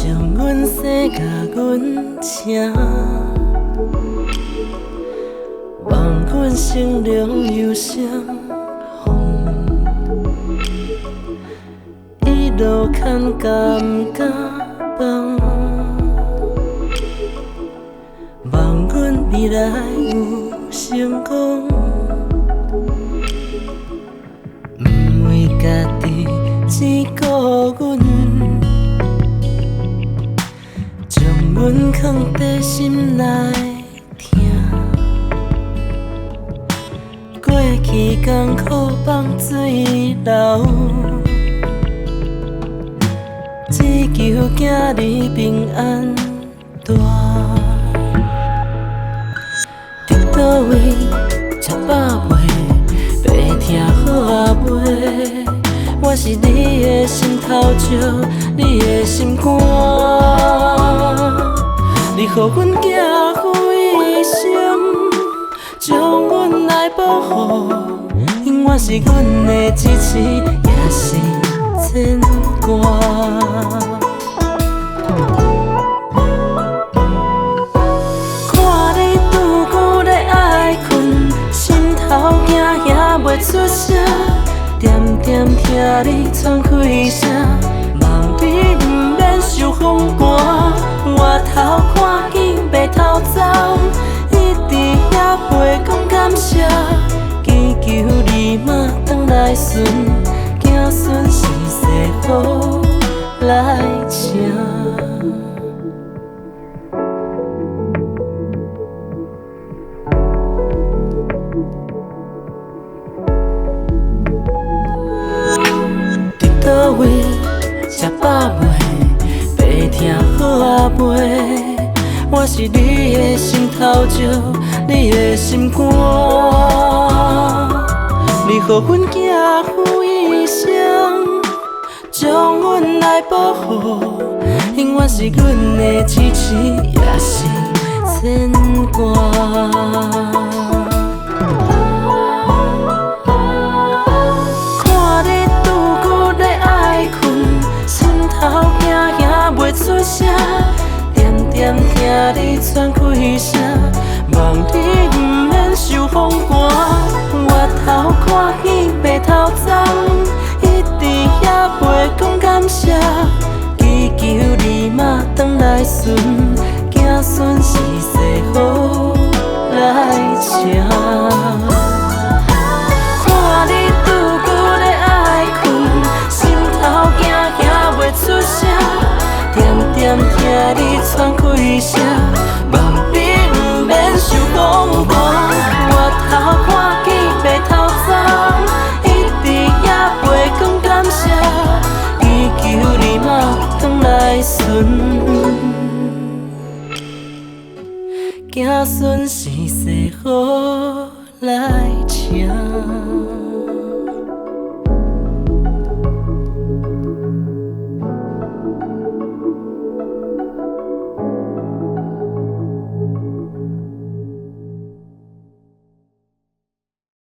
将阮生甲阮请，望阮生龙游双风，一路牵甲毋敢放，望阮未来有成功，毋为家己只顾阮。阮藏在心内疼，过去艰苦放水流，只求囝儿平安大。伫倒位吃饱袂，白听好袂，我是你的心头石，你的心肝。你予阮寄付一生，将阮来保护，永远是阮的支持，也是牵挂。看你拄久咧爱困，心头惊也袂出声，点点听你喘气声，望你毋免受风寒。回头看见白头走，伊伫遐陪讲感谢，祈求你嘛返来顺，子孙是世好来请。伫倒位吃饱袂，白听好袂。我是你的心头石，你的心肝。你予阮寄付一生，将阮来保护，永远是阮的支持，也是牵挂。看你拄久咧爱困，心头惊也袂出声。点听你喘气声，望你毋免受风寒。回头看见白头鬃，伊伫遐陪讲感谢，祈求你嘛返来顺，子孙是世好来请。看你拄久咧爱困，心头惊也袂出声。点点听你喘气声，望你毋免受风寒。回头看见白头鬃，伊伫遐陪讲感谢，祈求你嘛返来顺，子孙是世好来请。